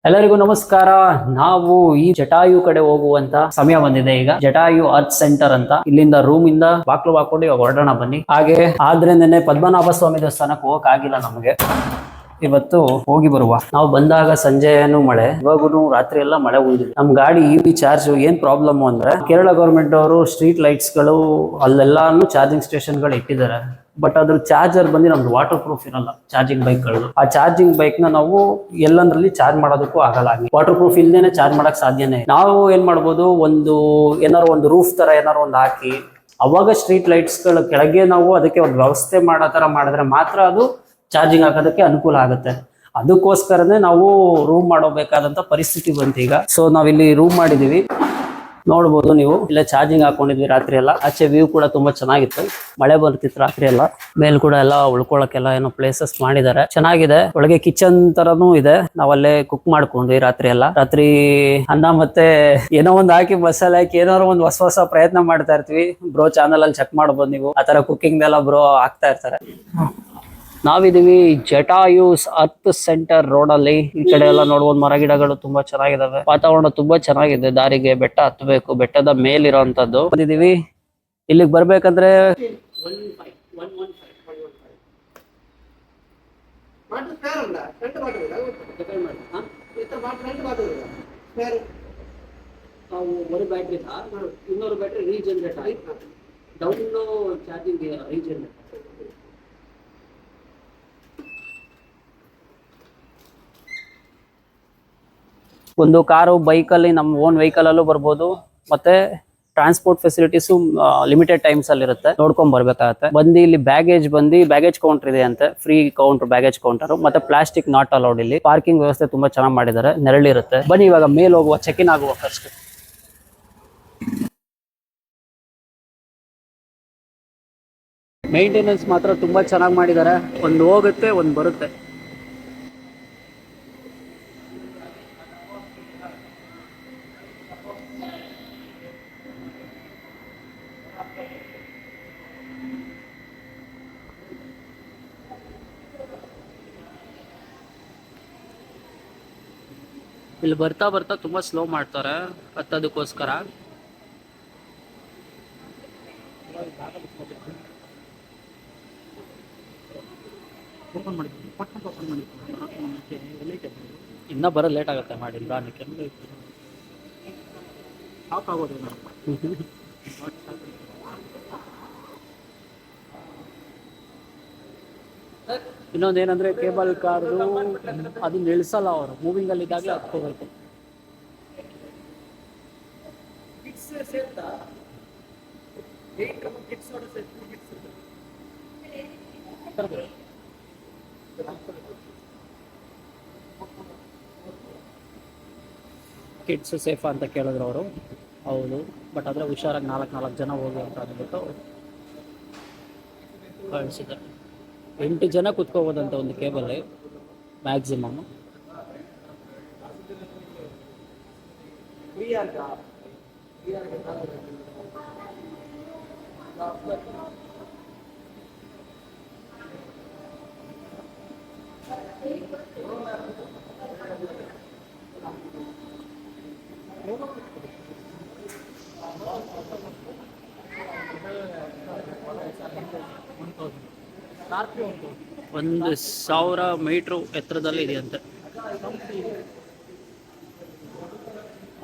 ಎಲ್ಲರಿಗೂ ನಮಸ್ಕಾರ. ನಾವು ಈ ಜಟಾಯು ಕಡೆ ಹೋಗುವಂತ ಸಮಯ ಬಂದಿದೆ. ಈಗ ಜಟಾಯು ಅರ್ತ್ ಸೆಂಟರ್ ಅಂತ, ಇಲ್ಲಿಂದ ರೂಮ್ ಇಂದ ಬಾಕ್ಲು ಹಾಕೊಂಡು ಇವಾಗ ಹೊರಡೋಣ ಬನ್ನಿ. ಹಾಗೆ ಆದ್ರೆ ನೆನ್ನೆ ಪದ್ಮನಾಭ ಸ್ವಾಮಿ ದೇವಸ್ಥಾನಕ್ಕೆ ಹೋಗಕ್ ಆಗಿಲ್ಲ ನಮಗೆ. ಇವತ್ತು ಹೋಗಿ ಬರುವ. ನಾವು ಬಂದಾಗ ಸಂಜೆನು ಮಳೆ, ಇವಾಗೂ ರಾತ್ರಿ ಎಲ್ಲ ಮಳೆ ಉಳಿದಿದೆ. ನಮ್ ಗಾಡಿ ಇವಿ ಚಾರ್ಜ್ ಏನ್ ಪ್ರಾಬ್ಲಮ್ ಅಂದ್ರೆ, ಕೇರಳ ಗವರ್ಮೆಂಟ್ ಅವರು ಸ್ಟ್ರೀಟ್ ಲೈಟ್ಸ್ ಗಳು ಅಲ್ಲೆಲ್ಲಾನು ಚಾರ್ಜಿಂಗ್ ಸ್ಟೇಷನ್ ಗಳು ಇಟ್ಟಿದ್ದಾರೆ. ಬಟ್ ಅದ್ರ ಚಾರ್ಜರ್ ಬಂದು ನಮ್ದು ವಾಟರ್ ಪ್ರೂಫ್ ಇರಲ್ಲ. ಚಾರ್ಜಿಂಗ್ ಬೈಕ್ ಗಳು, ಆ ಚಾರ್ಜಿಂಗ್ ಬೈಕ್ ನ ನಾವು ಎಲ್ಲಂದ್ರಲ್ಲಿ ಚಾರ್ಜ್ ಮಾಡೋದಕ್ಕೂ ಆಗಲ್ಲ. ವಾಟರ್ ಪ್ರೂಫ್ ಇಲ್ದೇನೆ ಚಾರ್ಜ್ ಮಾಡಕ್ ಸಾಧ್ಯನೇ. ನಾವು ಏನ್ ಮಾಡ್ಬೋದು, ಏನಾರು ಒಂದು ರೂಫ್ ತರ ಏನಾರು ಒಂದು ಹಾಕಿ, ಅವಾಗ ಸ್ಟ್ರೀಟ್ ಲೈಟ್ಸ್ ಗಳ ಕೆಳಗೆ ನಾವು ಅದಕ್ಕೆ ಒಂದು ವ್ಯವಸ್ಥೆ ಮಾಡೋ ತರ ಮಾಡಿದ್ರೆ ಮಾತ್ರ ಅದು ಚಾರ್ಜಿಂಗ್ ಹಾಕೋದಕ್ಕೆ ಅನುಕೂಲ ಆಗುತ್ತೆ. ಅದಕ್ಕೋಸ್ಕರನೇ ನಾವು ರೂಮ್ ಮಾಡೋಬೇಕಾದಂತ ಪರಿಸ್ಥಿತಿ ಬಂತು ಈಗ. ಸೊ ನಾವಿಲ್ಲಿ ರೂಮ್ ಮಾಡಿದೀವಿ, ನೋಡ್ಬೋದು ನೀವು. ಇಲ್ಲೇ ಚಾರ್ಜಿಂಗ್ ಹಾಕೊಂಡಿದ್ವಿ ರಾತ್ರಿ ಎಲ್ಲ. ಆಚೆ ವ್ಯೂ ಕೂಡ ತುಂಬಾ ಚೆನ್ನಾಗಿತ್ತು, ಮಳೆ ಬರ್ತಿತ್ತು ರಾತ್ರಿ ಎಲ್ಲ. ಮೇಲ್ ಕೂಡ ಎಲ್ಲ ಉಳ್ಕೊಳಕ್ಕೆಲ್ಲ ಏನೋ ಪ್ಲೇಸಸ್ ಮಾಡಿದ್ದಾರೆ, ಚೆನ್ನಾಗಿದೆ. ಒಳಗೆ ಕಿಚನ್ ತರನು ಇದೆ, ನಾವಲ್ಲೇ ಕುಕ್ ಮಾಡ್ಕೊಂಡ್ವಿ ರಾತ್ರಿ ಎಲ್ಲ. ರಾತ್ರಿ ಅನ್ನ ಮತ್ತೆ ಏನೋ ಒಂದು ಹಾಕಿ ಮಸಾಲೆ ಹಾಕಿ ಏನಾದ್ರು ಒಂದು ಹೊಸ ಪ್ರಯತ್ನ ಮಾಡ್ತಾ ಇರ್ತೀವಿ. ಬ್ರೋ ಚಾನಲ್ ಅಲ್ಲಿ ಚೆಕ್ ಮಾಡ್ಬೋದು ನೀವು, ಆತರ ಕುಕಿಂಗ್ ಎಲ್ಲ ಬ್ರೋ ಆಗ್ತಾ ಇರ್ತಾರೆ. ನಾವಿದೀವಿ ಜಟಾಯುಸ್ ಅರ್ತ್ ಸೆಂಟರ್ ರೋಡ್ ಅಲ್ಲಿ. ಈ ಕಡೆ ಎಲ್ಲ ನೋಡ್ಬೋದು, ಮರ ಗಿಡಗಳು ತುಂಬಾ ಚೆನ್ನಾಗಿದಾವೆ, ವಾತಾವರಣ ತುಂಬಾ ಚೆನ್ನಾಗಿದೆ. ದಾರಿಗೆ ಬೆಟ್ಟ ಹತ್ತಬೇಕು, ಬೆಟ್ಟದ ಮೇಲಿರೋಂಥದ್ದು. ಬಂದಿದೀವಿ. ಇಲ್ಲಿಗೆ ಬರ್ಬೇಕಂದ್ರೆ ಇನ್ನೂರು ಬ್ಯಾಟ್ರಿ ರೀಜನರೇಟ್ ಆಯ್ತು, ಡೌನ್ ಚಾರ್ಜಿಂಗ್ ರೀಜನರೇಟ್. ಒಂದು ಕಾರು, ಬೈಕಲ್ಲಿ ನಮ್ಮ ಓನ್ ವೆಹಿಕಲ್ ಅಲ್ಲೂ ಬರ್ಬೋದು. ಮತ್ತೆ ಟ್ರಾನ್ಸ್ಪೋರ್ಟ್ ಫೆಸಿಲಿಟೀಸು ಲಿಮಿಟೆಡ್ ಟೈಮ್ಸ್ ಅಲ್ಲಿ ಇರುತ್ತೆ, ನೋಡ್ಕೊಂಡ್ ಬರ್ಬೇಕಾಗತ್ತೆ. ಬಂದು ಇಲ್ಲಿ ಬ್ಯಾಗೇಜ್ ಕೌಂಟರ್ ಇದೆ ಅಂತೆ, ಫ್ರೀ ಕೌಂಟರ್, ಬ್ಯಾಗೇಜ್ ಕೌಂಟರ್. ಮತ್ತೆ ಪ್ಲಾಸ್ಟಿಕ್ ನಾಟ್ ಅಲೌಡ್. ಇಲ್ಲಿ ಪಾರ್ಕಿಂಗ್ ವ್ಯವಸ್ಥೆ ತುಂಬಾ ಚೆನ್ನಾಗಿ ಮಾಡಿದ್ದಾರೆ, ನೆರಳಿರುತ್ತೆ. ಬನ್ನಿ ಇವಾಗ ಮೇಲ್ ಹೋಗುವ, ಚೆಕ್ ಇನ್ ಆಗುವ ಫಸ್ಟ್. ಮೇಂಟೆನೆನ್ಸ್ ಮಾತ್ರ ತುಂಬಾ ಚೆನ್ನಾಗಿ ಮಾಡಿದ್ದಾರೆ, ಒಂದು ಹೋಗುತ್ತೆ ಒಂದು ಬರುತ್ತೆ. ಇಲ್ಲಿ ಬರ್ತಾ ಬರ್ತಾ ತುಂಬಾ ಸ್ಲೋ ಮಾಡ್ತಾರೆ ಹತ್ತೋದಕ್ಕೋಸ್ಕರ. ಇನ್ನ ಬರೋದು ಲೇಟ್ ಆಗುತ್ತೆ ಮಾಡಿಲ್ಲ ಅದಕ್ಕೆ. ಇನ್ನೊಂದೇನಂದ್ರೆ, ಕೇಬಲ್ ಕಾರ್ ಅದನ್ನ ಇಳಿಸಲ್ಲ ಅವರು, ಮೂವಿಂಗ್ ಅಲ್ಲಿ ಇದ್ದಾಗಲೇ ಹತ್ಕೋಬೇಕು. ಕಿಡ್ಸ್ ಸೇಫ್ ಅಂತ ಕೇಳಿದ್ರು ಅವರು. ಹೌದು, ಬಟ್ ಆದ್ರೆ ಹುಷಾರಾಗಿ ನಾಲ್ಕು ಜನ ಹೋಗಿ ಅಂತ ಅಂದ್ಬಿಟ್ಟು ಕಳಿಸಿದ್ದಾರೆ. 8 ಜನ ಕುತ್ಕೋಬೋದಂತ ಒಂದು ಕೇಬಲ್ ಮ್ಯಾಕ್ಸಿಮಮ್. ಒಂದು 1000 ಮೀಟರ್ ಎತ್ತರದಲ್ಲಿ ಇದೆಯಂತೆ,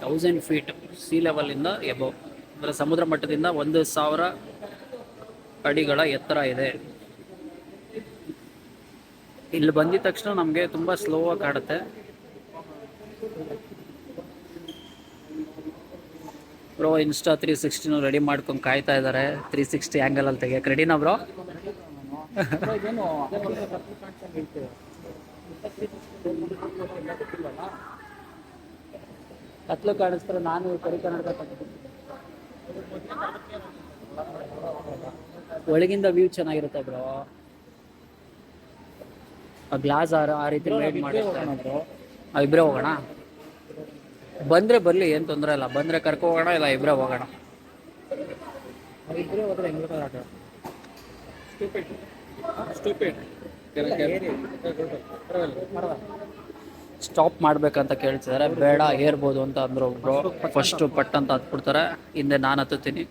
1000 ಫೀಟ್ ಸಿ ಲೆವೆಲ್ ಇಂದ ಎಬವ್, ಅಂದ್ರೆ ಸಮುದ್ರ ಮಟ್ಟದಿಂದ 1000 ಅಡಿಗಳ ಎತ್ತರ ಇದೆ. ಇಲ್ಲಿ ಬಂದಿದ ತಕ್ಷಣ ನಮಗೆ ತುಂಬಾ ಸ್ಲೋ ಆಗಿ ಕಾಡುತ್ತೆ. ಬ್ರೋ ಇನ್ಸ್ಟಾ 360 ರೆಡಿ ಮಾಡ್ಕೊಂಡು ಕಾಯ್ತಾ ಇದ್ದಾರೆ. 360 ಆ್ಯಂಗಲ್ ಅಲ್ಲಿ ತೆಗಿಯಕ್ಕೆ ರೆಡಿನಾ ಬ್ರೋ? ಕತ್ಲು ಕಾಣಿಸ್ತಾರೆ. ನಾನು ಕರಿ ಕನ್ನಡ ಒಳಗಿಂದ ವ್ಯೂ ಚೆನ್ನಾಗಿರುತ್ತೆ ಬ್ರೋ. ಗ್ಲಾಸ್ ಆ ರೀತಿ ಲೈಟ್ ಮಾಡಿರ್ತಾರೆ. ಇಬ್ಬರೇ ಹೋಗೋಣ, ಬಂದ್ರೆ ಬರ್ಲಿ, ಏನ್ ತೊಂದರೆ ಇಲ್ಲ. ಬಂದ್ರೆ ಕರ್ಕೊ ಹೋಗೋಣ, ಇಲ್ಲ ಇಬ್ಬರೇ ಹೋಗೋಣ. ಇಬ್ಬರೇ ಹೋದ್ರೆ ಹೆಂಗಿರುತ್ತೆ? ಸ್ಟಾಪ್ ಮಾಡ್ಬೇಕಂತ ಕೇಳ್ತಿದ್ದಾರೆ. ಬೇಡ ಏರ್ಬೋದು ಅಂತ ಅಂದ್ರು ಒಬ್ರು. ಫಸ್ಟ್ ಪಟ್ ಅಂತ ಹತ್ಬಿಡ್ತಾರೆ, ಹಿಂದೆ ನಾನು ಹತ್ತುತ್ತೀನಿ.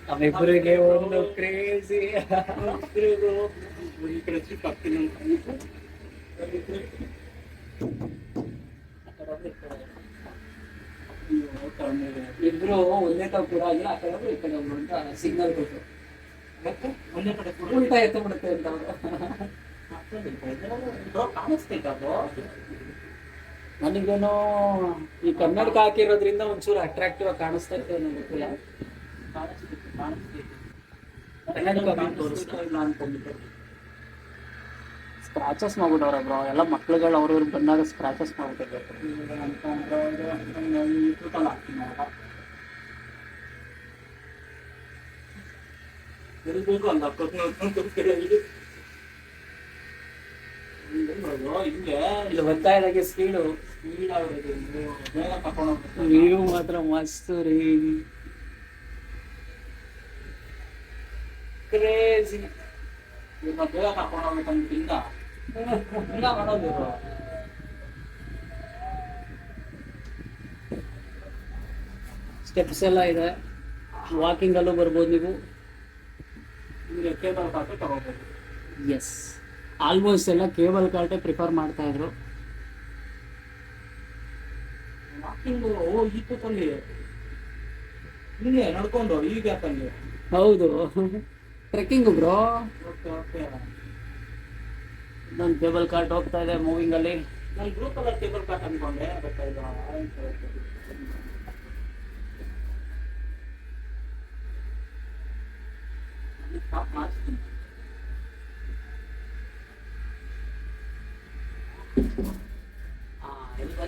ನಮ್ಮಿಬ್ಬರಿಗೆ ಒಂದು ಕ್ರೇಜಿ ಇಬ್ರು ಒಂದೇ ಟಾಪ್ ಕೂಡ ಆಗಿಲ್ಲ, ಆ ಕಡೆ ಈ ಕಡೆ ಅಂತ ಸಿಗ್ನಲ್ ಕೊಟ್ಟು ಒಂದೇ ಕಡೆ ಉಲ್ಟಾ ಎತ್ತು ಬಿಡುತ್ತೆ ಅಂತ ಕಾಣಿಸ್ತೈತೋ. ನನಗೇನೋ ಈ ಕನ್ನಡಕ ಹಾಕಿರೋದ್ರಿಂದ ಒಂಚೂರು ಅಟ್ರಾಕ್ಟಿವ್ ಆಗಿ ಕಾಣಿಸ್ತಾ ಇತ್ತು, ನನಗೆ ಗೊತ್ತಿಲ್ಲ. ಸ್ಕ್ರಾಚಸ್ ಮಾಡ್ಬಿಟ್ಟವ್ರೆ ಬ್ರೋ ಎಲ್ಲ ಮಕ್ಳುಗಳು ಅವ್ರವ್ರು ಬಂದಾಗ ಸ್ಕ್ರಾಚಸ್ ಮಾಡ್ಬಿಟ್ಟಿರ್ಬೇಕು. ಇಲ್ಲಿ ಬರ್ತಾ ಇದ್ದಾಗೆ ಸ್ಪೀಡು ವ್ಯೂ ಮಾತ್ರ ಮಸ್ತ್ ರೀ. ಕ್ರೇಜಿ ಬೇಗ ಕರ್ಕೊಂಡು ಹೋಗ್ಬೇಕಂತ ಮಾಡೋದು. ಸ್ಟೆಪ್ಸ್ ಎಲ್ಲ ಇದೆ, ವಾಕಿಂಗ್ ಅಲ್ಲೂ ಬರ್ಬೋದು ನೀವು. ಕೇಬಲ್ ಕಾರ್ಟೇ ತಗೋಬೋದು. ಎಸ್, ಆಲ್ಮೋಸ್ಟ್ ಎಲ್ಲ ಕೇಬಲ್ ಕಾರ್ಟೇ ಪ್ರಿಫರ್ ಮಾಡ್ತಾ ಇದ್ರು. ವಾಕಿಂಗ್ ಈ ಕೂತಲ್ಲಿ ಹಿಂಗೆ ನಡ್ಕೊಂಡು ಈ ಗ್ಯಾಪಲ್ಲಿ. ಹೌದು, ಟ್ರೆಕ್ಕಿಂಗ್ ಬ್ರೋ. ಇನ್ನೊಂದು ಕೇಬಲ್ ಕಾರ್ಟ್ ಹೋಗ್ತಾ ಇದೆ ಮೂವಿಂಗ್ ಅಲ್ಲಿ. ನಾನು ಬ್ಲೂ ಕಲರ್ ಕೇಬಲ್ ಕಾರ್ಟ್ ಅನ್ಕೊಂಡೆ, ಬಟ್ ಇದು ಆರೆಂಜ್ ಕಲರ್.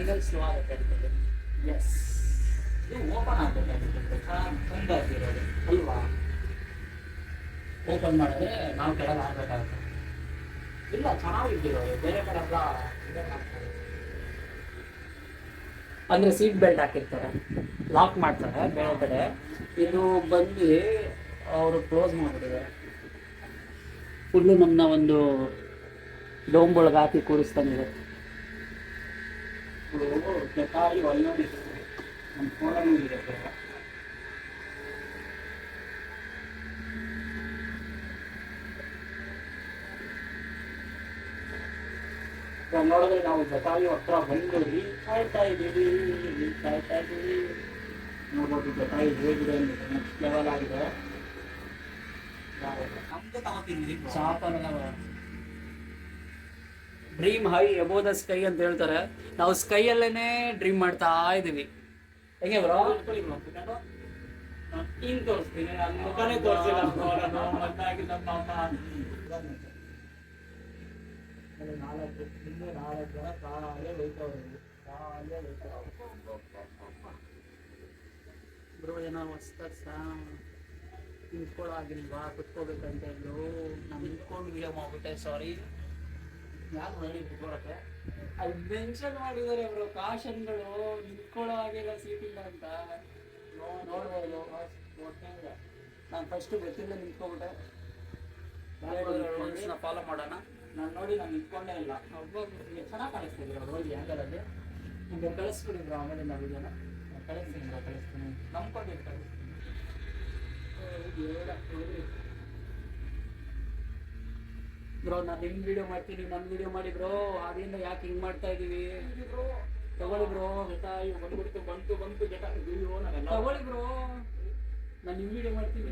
ಇಲ್ಲಿ ಸ್ಲೋ ಆಗುತ್ತೆ ಎಸ್, ಓಪನ್ ಆಗುತ್ತೆ ಅಲ್ವಾ. ಓಪನ್ ಮಾಡಿದ್ರೆ ನಾವು ಕೆಳಗೆ ಆಗ್ಬೇಕಾಗುತ್ತೆ. ಇಲ್ಲ ಚೆನ್ನಾಗಿದ್ದೀರೋ ಬೇರೆ ಕಡೆ ಎಲ್ಲ ಅಂದ್ರೆ ಸೀಟ್ ಬೆಲ್ಟ್ ಹಾಕಿರ್ತಾರೆ, ಲಾಕ್ ಮಾಡ್ತಾರೆ ಬೇರೆ ಕಡೆ. ಇದು ಬಂದು ಅವರು ಕ್ಲೋಸ್ ಮಾಡಿಬಿಟ್ಟಿದ್ದಾರೆ. ಫುಲ್ಲು ನಮ್ಮನ್ನ ಒಂದು ಡೋಮ್ ಒಳಗೆ ಹಾಕಿ ಕೂರಿಸ್ತಾನಿದೆ. ನಮ್ಮ ಫೋನಲ್ಲಿ ಇದೆ ನೋಡಿದ್ರೆ ನಾವು ಜಟಾಯು ಹತ್ರ ಬಂದು ಕಾಯ್ತಾ ಇದ್ದೀವಿ. ನೋಡ್ಬೋದು ಜಟಾಯು ಹೇಗಿದೆ ಅಂದ್ರೆ ನೆಕ್ಸ್ಟ್ ಲೆವೆಲ್ ಆಗಿದೆ. Dream high above the sky ಅಂತ ಹೇಳ್ತಾರೆ. ನಾವು ಸ್ಕೈ ಅಲ್ಲೇನೆ ಡ್ರೀಮ್ ಮಾಡ್ತಾ ಇದೀವಿ. ಹೆಂಗೆ ಬ್ರೋ? ಹಿಂಗ್ ತೋರಿಸ್ತೀನಿ, ನನ್ನ ಮುಖನೇ ತೋರಿಸಿಲ್ಲ. ಬ್ರೋ ಏನೋ ಹೊಸ್ತ ನಿಂತ್ಕೊಳ್ಳಾಗಿಲ್ವಾ, ಕುತ್ಕೋಬೇಕಂತ ಇದ್ರು. ನಾನು ನಿಂತ್ಕೊಂಡು ವಿಡಿಯೋ ಮಾಡ್ಬಿಟ್ಟೆ, ಸಾರಿ. ಯಾರು ಹೇಳಿ ಕುತ್ಕೊಳಕ್ಕೆ ಅಲ್ಲಿ ಮೆನ್ಷನ್ ಮಾಡಿದ್ದಾರೆ ಬ್ರೋ, ಕಾಷನ್ಗಳು ನಿಂತ್ಕೊಳ್ಳೋ ಹಾಗೆಲ್ಲ ಸೀಟ್ ಇಲ್ಲ ಅಂತ. ನೋಡ್ಬೋದು, ನಾನು ಫಸ್ಟ್ ಗೊತ್ತಿಲ್ಲ ನಿಂತ್ಕೊಬಿಟ್ಟೆ. ಫಾಲೋ ಮಾಡೋಣ. ನಾನು ನೋಡಿ ನಾನು ನಿಂತ್ಕೊಂಡೇ ಇಲ್ಲ. ಒಬ್ಬ ಚೆನ್ನಾಗಿ ಕಾಣಿಸ್ತಿದ್ರು ಅವ್ರು ಹೋಗಿ ಆ್ಯಂಗಲಲ್ಲಿ. ನಿಮಗೆ ಕಳಿಸ್ಬಿಡಿದ್ರು ಆಮೇಲೆ ನಾವು ವಿಡಿಯೋನ ಕಳಿಸ್ತೀನಿ ನಂಬ್ಕೊಂಡಿದ್ದು ಕಳಿಸ್ತೀನಿ. ಬ್ರೋ ನಾನು ನಿಮ್ಮ ವಿಡಿಯೋ ಮಾಡ್ತೀನಿ, ನನ್ನ ವಿಡಿಯೋ ಮಾಡಿ ಬ್ರೋ. ಅದರಿಂದ ಯಾಕೆ ಹಿಂಗೆ ಮಾಡ್ತಾ ಇದೀವಿ? ತಗೊಳ್ಳಿ ಬ್ರೋ. ಬಂತು ತಗೊಳ್ಳಿ ಬ್ರೋ. ನಾನು ನಿಮ್ಮ ವಿಡಿಯೋ ಮಾಡ್ತೀನಿ.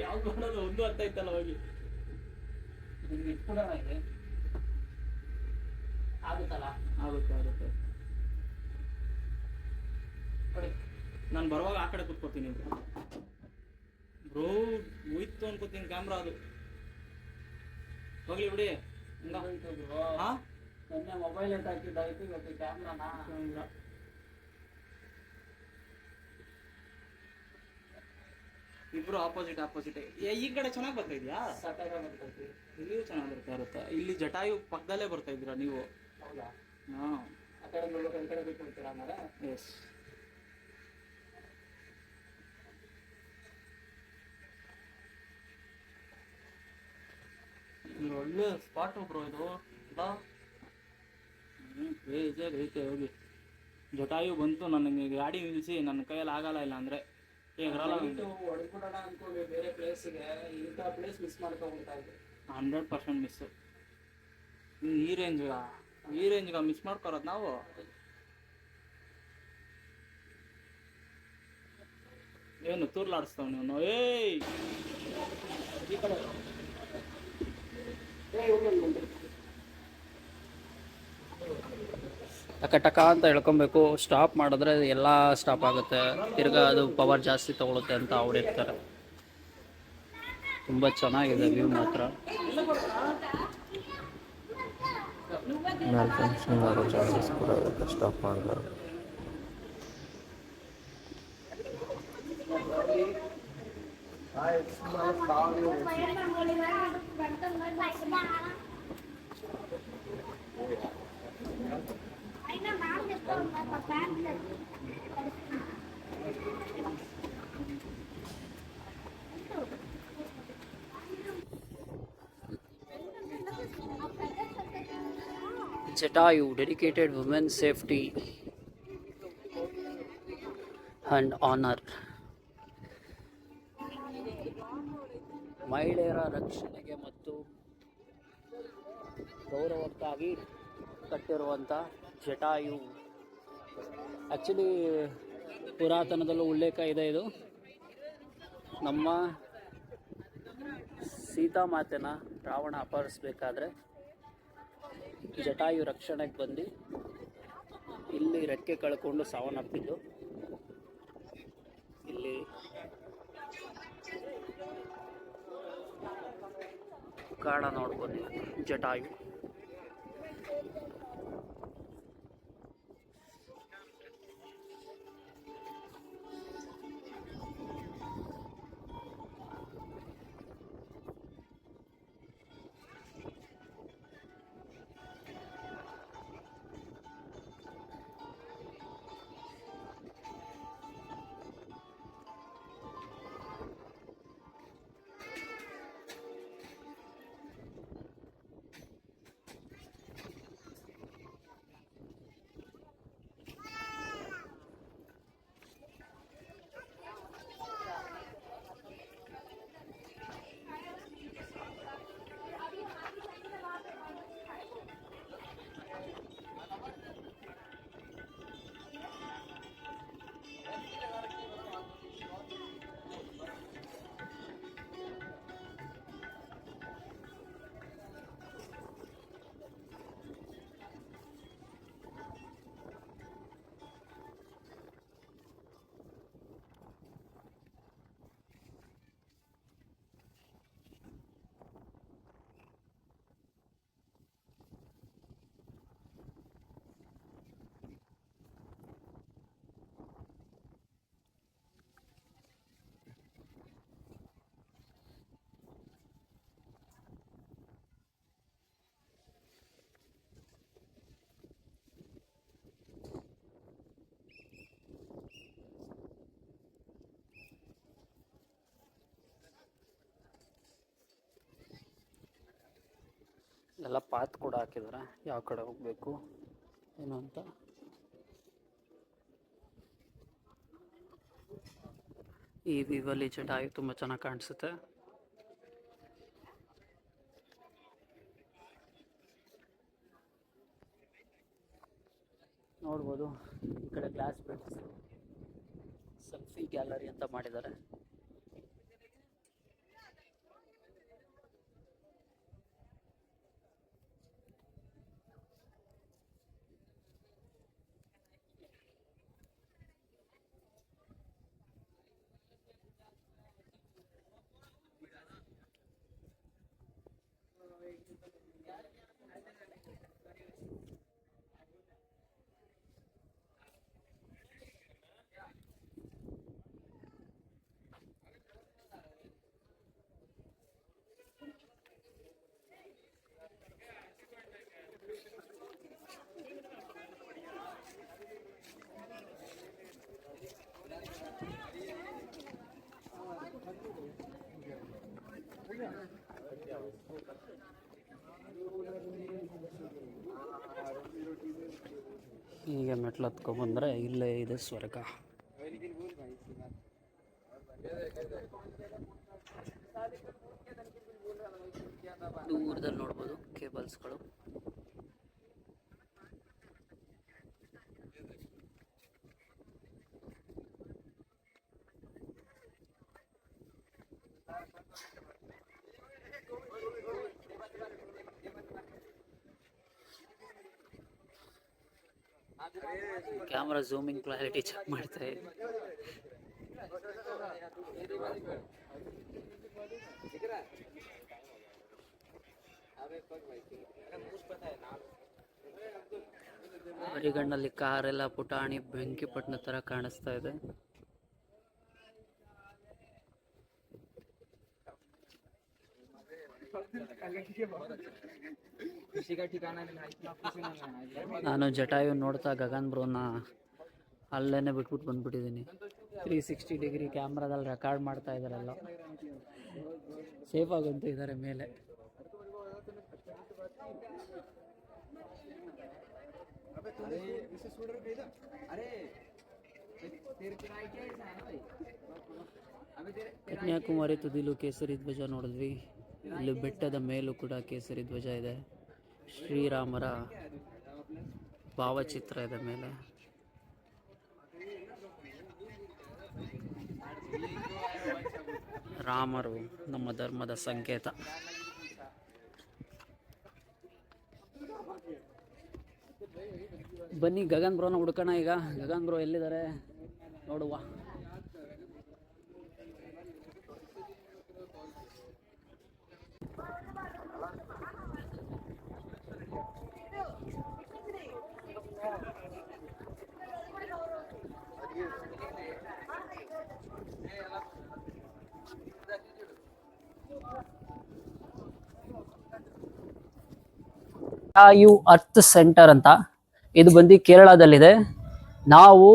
ಯಾವ್ದು ಮಾಡೋದು ಒಂದು ಅರ್ಥ ಆಯ್ತಲ್ಲ. ಹೋಗಿ ನಿಮ್ಗೆ ಇಟ್ಕೊಡೋಣ ಇದೆ. ಆಗುತ್ತಲ್ಲ? ಆಗುತ್ತೆ. ನಾನು ಬರುವಾಗ ಆ ಕಡೆ ಕೂತ್ಕೊತೀನಿ ಬ್ರೋ. ಹೋಯ್ತು ಅನ್ಕೋತೀನಿ ಕ್ಯಾಮ್ರಾ. ಅದು ಹೋಗ್ಲಿ ಬಿಡಿ. ನನ್ನ ಮೊಬೈಲ್ ಎತ್ತ ಹಾಕಿದ್ದಾಯ್ತು, ಇವತ್ತು ಕ್ಯಾಮ್ರಾನ ಇಬ್ರು ಆಪೋಸಿಟ್ ಆಪೋಸಿಟ್. ಈ ಕಡೆ ಚೆನ್ನಾಗಿ ಬರ್ತಾ ಇದೆಯಾ? ಇಲ್ಲಿಯೂ ಚೆನ್ನಾಗಿ ಬರ್ತಾ ಇರುತ್ತೆ. ಇಲ್ಲಿ ಜಟಾಯು ಪಕ್ಕದಲ್ಲೇ ಬರ್ತಾ ಇದ್ದೀರಾ ನೀವು? ಹೌದಾ? ಹಾಂ, ಆ ಕಡೆ ನೋಡ್ಬೇಕು, ಈ ಕಡೆ ಬಿಟ್ಟು ಬಿಡ್ತೀರಾ ಆಮೇಲೆ? ಎಸ್. ಇದು ಒಳ್ಳೆ ಸ್ಪಾಟ್ ಬ್ರೋ ಇದು. ಅಲ್ಲ ಬೇಜಾರು ಐತೆ ಹೋಗಿ. ಜಟಾಯು ಬಂತು, ನನಗೆ ಗಾಡಿ ನಿಲ್ಲಿಸಿ ನನ್ನ ಕೈಯಲ್ಲಿ ಆಗಲ್ಲ ಇಲ್ಲ ಅಂದರೆ ಹೇಗರಲ್ಲ. ಹೊಡ್ಬಿಡೋಣ ಅನ್ಕೊಂಡ್ವಿ ಬೇರೆ ಪ್ಲೇಸಿಗೆ, ಇಂಥ ಪ್ಲೇಸ್ ಮಿಸ್ ಮಾಡ್ಕೊಂಡ್ಬಿಡ್ತಾ ಇದ್ವಿ. 100% ಮಿಸ್ಸು. ಈ ರೇಂಜ್ಗೆ ಮಿಸ್ ಮಾಡ್ಕೊರೋದು ನಾವು. ಏನು ತೂರ್ಲಾಡಿಸ್ತಾವ ನೀವು? ಏಯ್ ಈ ಕಡೆ ಟಕ ಟಕ ಅಂತ ಹೇಳ್ಕೊಬೇಕು. ಸ್ಟಾಪ್ ಮಾಡಿದ್ರೆ ಎಲ್ಲ ಸ್ಟಾಪ್ ಆಗುತ್ತೆ, ತಿರ್ಗಾ ಅದು ಪವರ್ ಜಾಸ್ತಿ ತಗೊಳುತ್ತೆ ಅಂತ ಅವ್ರಿರ್ತಾರೆ. ತುಂಬ ಚೆನ್ನಾಗಿದೆ ವ್ಯೂ ಮಾತ್ರ. ಮ್ಯಾಲ್ ಫಂಕ್ಷನ್ ಆಗೋ ಚಾನ್ಸಸ್ ಕೂಡ ಇರುತ್ತೆ ಸ್ಟಾಪ್ ಮಾಡಿದ್ರೆ. Jatayu, dedicated women's safety and honor. ಮಹಿಳೆಯರ ರಕ್ಷಣೆಗೆ ಮತ್ತು ಗೌರವಕ್ಕಾಗಿ ಕಟ್ಟಿರುವಂಥ ಜಟಾಯು. ಆ್ಯಕ್ಚುಲಿ ಪುರಾತನದಲ್ಲೂ ಉಲ್ಲೇಖ ಇದೆ. ಇದು ನಮ್ಮ ಸೀತಾಮಾತೆನ ರಾವಣ ಅಪಹರಿಸ್ಬೇಕಾದ್ರೆ ಜಟಾಯು ರಕ್ಷಣೆಗೆ ಬಂದು ಇಲ್ಲಿ ರೆಕ್ಕೆ ಕಳ್ಕೊಂಡು ಸಾವನ್ನಪ್ಪಿದ್ದು. ಇಲ್ಲಿ ಕಾರಣ ನೋಡ್ಬೋದು, ಜಟಾಯು. ಎಲ್ಲ ಪಾತ್ ಕೂಡ ಹಾಕಿದ್ದಾರೆ, ಯಾವ ಕಡೆ ಹೋಗಬೇಕು ಏನು ಅಂತ. ಈ ವಿವಲ್ಲಿ ಜಟಾಯು ತುಂಬ ಚೆನ್ನಾಗಿ ಕಾಣಿಸುತ್ತೆ. ನೋಡ್ಬೋದು ಈ ಕಡೆ ಗ್ಲಾಸ್ ಬಿಡ್ಸ್ ಸೆಲ್ಫಿ ಗ್ಯಾಲರಿ ಅಂತ ಮಾಡಿದ್ದಾರೆ. ಹೀಗೆ ಮೆಟ್ಲು ಹತ್ಕೊಂಡ್ಬಂದರೆ ಇಲ್ಲೇ ಇದೆ ಸ್ವರ್ಗ. ದೂರದಲ್ಲಿ ನೋಡ್ಬೋದು ಕೇಬಲ್ಸ್ಗಳು. ಕ್ಯಾಮ್ರಾ ಝೂಮಿಂಗ್ ಕ್ಲಾರಿಟಿ ಚೆಕ್ ಮಾಡ್ತಾ ಇದೆ. ಬರಿಗಣ್ಣಲ್ಲಿ ಕಾರೆಲ್ಲ ಪುಟಾಣಿ ಬೆಂಕಿಪಟ್ಟಣ ತರ ಕಾಣಿಸ್ತಾ ಇದೆ. ನಾನು ಜಟಾಯು ನೋಡ್ತಾ ಗಗನ್ ಬ್ರೋನ ಅಲ್ಲೇನೆ ಬಿಟ್ಬಿಟ್ಟು ಬಂದ್ಬಿಟ್ಟಿದ್ದೀನಿ. 360 ಡಿಗ್ರಿ ಕ್ಯಾಮ್ರಾದಲ್ಲಿ ರೆಕಾರ್ಡ್ ಮಾಡ್ತಾ ಇದ್ದಾರಲ್ಲ, ಸೇಫ್ ಆಗಂತೂ ಇದ್ದಾರೆ ಮೇಲೆ. ಕನ್ಯಾಕುಮಾರಿ ತುದಿಲು ಕೇಸರಿ ಧ್ವಜ ನೋಡಿದ್ವಿ. ಇಲ್ಲಿ ಬೆಟ್ಟದ ಮೇಲೂ ಕೂಡ ಕೇಸರಿ ಧ್ವಜ ಇದೆ. ಶ್ರೀರಾಮರ ಭಾವಚಿತ್ರ ಇದೆ ಮೇಲೆ. ರಾಮರು ನಮ್ಮ ಧರ್ಮದ ಸಂಕೇತ. ಬನ್ನಿ ಗಗನ್ ಬ್ರೋನ ಹುಡ್ಕೋಣ ಈಗ. ಗಗನ್ ಬ್ರೋ ಎಲ್ಲಿದ್ದಾರೆ ನೋಡುವ. ಜಟಾಯು ಅರ್ತ್ ಸೆಂಟರ್ ಅಂತ ಇದು ಬಂದು ಕೇರಳದಲ್ಲಿದೆ. ನಾವು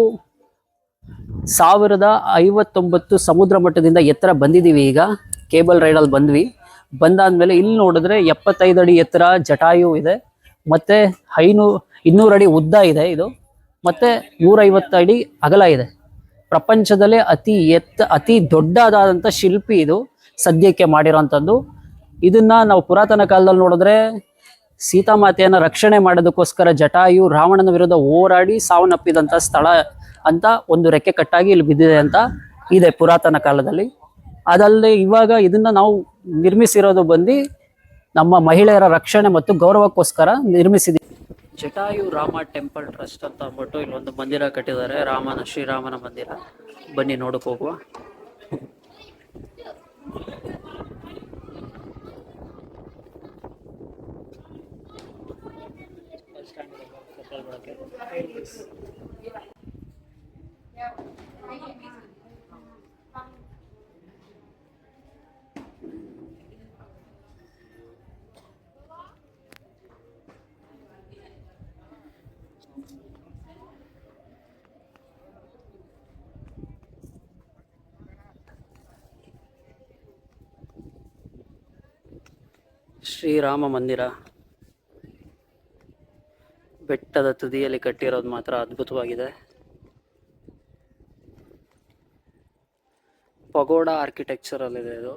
1059 ಸಮುದ್ರ ಮಟ್ಟದಿಂದ ಎತ್ತರ ಬಂದಿದ್ದೀವಿ. ಈಗ ಕೇಬಲ್ ರೈಡಲ್ಲಿ ಬಂದಾದ್ಮೇಲೆ ಇಲ್ಲಿ ನೋಡಿದ್ರೆ 75 ಅಡಿ ಎತ್ತರ ಜಟಾಯು ಇದೆ, ಮತ್ತೆ 200 ಅಡಿ ಉದ್ದ ಇದೆ ಇದು, ಮತ್ತೆ 150 ಅಡಿ ಅಗಲ ಇದೆ. ಪ್ರಪಂಚದಲ್ಲೇ ಅತಿ ದೊಡ್ಡದಾದಂಥ ಶಿಲ್ಪಿ ಇದು ಸದ್ಯಕ್ಕೆ ಮಾಡಿರೋಂಥದ್ದು. ಇದನ್ನ ನಾವು ಪುರಾತನ ಕಾಲದಲ್ಲಿ ನೋಡಿದ್ರೆ ಸೀತಾಮಾತೆಯನ್ನ ರಕ್ಷಣೆ ಮಾಡೋದಕ್ಕೋಸ್ಕರ ಜಟಾಯು ರಾವಣನ ವಿರುದ್ಧ ಹೋರಾಡಿ ಸಾವನ್ನಪ್ಪಿದಂಥ ಸ್ಥಳ ಅಂತ ಒಂದು ರೆಕ್ಕೆ ಕಟ್ಟಾಗಿ ಇಲ್ಲಿ ಬಿದ್ದಿದೆ ಅಂತ ಇದೆ ಪುರಾತನ ಕಾಲದಲ್ಲಿ. ಅದಲ್ಲದೆ ಇವಾಗ ಇದನ್ನ ನಾವು ನಿರ್ಮಿಸಿರೋದು ಬಂದು ನಮ್ಮ ಮಹಿಳೆಯರ ರಕ್ಷಣೆ ಮತ್ತು ಗೌರವಕ್ಕೋಸ್ಕರ ನಿರ್ಮಿಸಿದ್ದೀವಿ. ಜಟಾಯು ರಾಮ ಟೆಂಪಲ್ ಟ್ರಸ್ಟ್ ಅಂತ ಅಂದ್ಬಿಟ್ಟು ಇಲ್ಲೊಂದು ಮಂದಿರ ಕಟ್ಟಿದ್ದಾರೆ, ಶ್ರೀರಾಮನ ಮಂದಿರ. ಬನ್ನಿ ನೋಡಕ್ ಹೋಗುವ. ಶ್ರೀರಾಮ ಮಂದಿರ ಬೆಟ್ಟದ ತುದಿಯಲ್ಲಿ ಕಟ್ಟಿರೋದು ಮಾತ್ರ ಅದ್ಭುತವಾಗಿದೆ. ಪಗೋಡಾ ಆರ್ಕಿಟೆಕ್ಚರ್ ಅಲ್ಲಿದೆ ಇದು.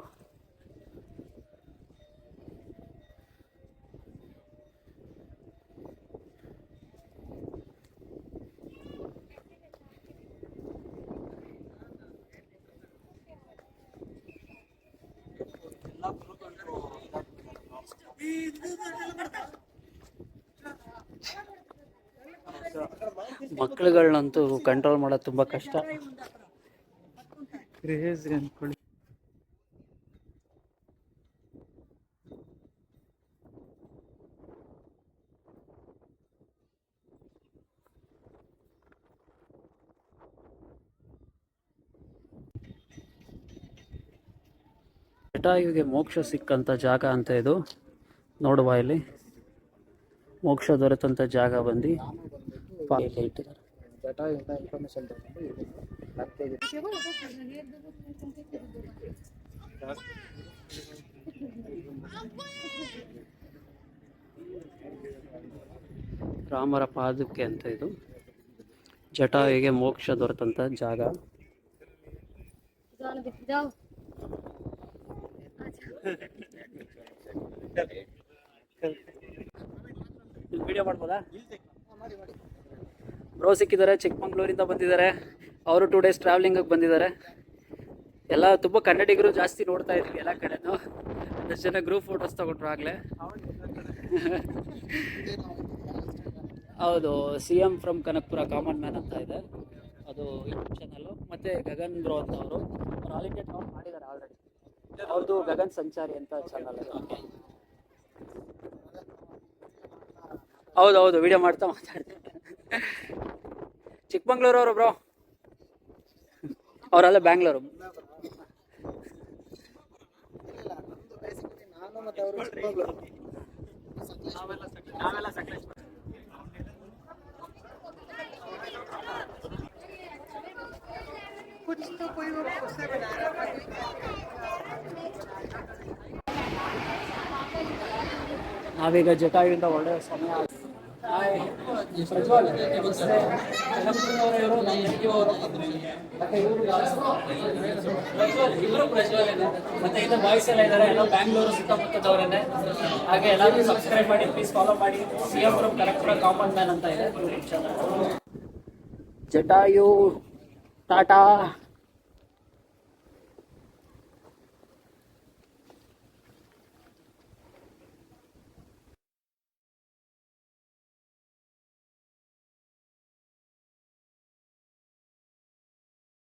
ಮಕ್ಕಳುಗಳನ್ನಂತೂ ಕಂಟ್ರೋಲ್ ಮಾಡೋದು ತುಂಬಾ ಕಷ್ಟ. ಜಟಾಯುಗೆ ಮೋಕ್ಷ ಸಿಕ್ಕಂತ ಜಾಗ ಅಂತ ಇದು. ನೋಡುವ, ಇಲ್ಲಿ ಮೋಕ್ಷ ದೊರೆತಂತ ಜಾಗ ಬಂದು ಇಟ್ಟಿದ್ದಾರೆ. ರಾಮರ ಪಾದುಕೆ ಅಂತ ಇದು. ಜಟಾಯುಗೆ ಮೋಕ್ಷ ದೊರೆತಂತ ಜಾಗ. ವಿಡಿಯೋ ಮಾಡ್ಬೋದಾ? ಬ್ರೋ ಸಿಕ್ಕಿದ್ದಾರೆ, ಚಿಕ್ಕಮಂಗ್ಳೂರಿಂದ ಬಂದಿದ್ದಾರೆ. ಅವರು 2 days ಟ್ರಾವೆಲಿಂಗ್ ಬಂದಿದ್ದಾರೆ. ಎಲ್ಲ ತುಂಬ ಕನ್ನಡಿಗರು ಜಾಸ್ತಿ ನೋಡ್ತಾ ಇದ್ವಿ ಎಲ್ಲ ಕಡೆನೂ. ಒಂದಷ್ಟು ಜನ ಗ್ರೂಪ್ ಫೋಟೋಸ್ ತಗೊಂಡ್ರು ಆಗಲೇ. ಹೌದು, CM from Kanakapura common man ಅಂತ ಇದೆ, ಅದು ಯೂಟ್ಯೂಬ್ ಚಾನಲ್ಲು. ಮತ್ತು ಗಗನ್ ಬ್ರೋ ಅಂತ ಅವರು ಆಲ್ ಇಂಡಿಯಾ ಟ್ರಾವೆಲ್ ಮಾಡಿದ್ದಾರೆ ಆಲ್ರೆಡಿ. ಅವ್ರದ್ದು ಗಗನ್ ಸಂಚಾರಿ ಅಂತ ಚಾನಲ್ ಅದು. ಹೌದು, ವಿಡಿಯೋ ಮಾಡ್ತಾ ಮಾತಾಡ್ತಾರೆ. ಚಿಕ್ಕಮಂಗ್ಳೂರು ಅವರು ಬ್ರೋ, ಅವರೆಲ್ಲ ಬ್ಯಾಂಗ್ಳೂರು. ನಾವೀಗ ಜಟಾಯುವಿಂದ ಒಳ್ಳೆ ಸಮಯ. ಪ್ರಜ್ವಲ್ ನಮಸ್ತೆ. ಕನಕಪುರದವರು ಇವರು ಪ್ರಜ್ವಲ್ ಮತ್ತೆ ಇದು ಬಾಯ್ಸ್ ಎಲ್ಲ ಇದ್ದಾರೆ, ಎಲ್ಲ ಬ್ಯಾಂಗ್ಳೂರು ಸುತ್ತಮುತ್ತದವರೇನೆ. ಹಾಗೆ ಎಲ್ಲರೂ ಸಬ್ಸ್ಕ್ರೈಬ್ ಮಾಡಿ, ಪ್ಲೀಸ್ ಫಾಲೋ ಮಾಡಿ. CM from Kanakapura common man ಅಂತ ಇದೆ ಯೂಟ್ಯೂಬ್ ಚಾನಲ್. ಜಟಾಯು ಟಾಟಾ.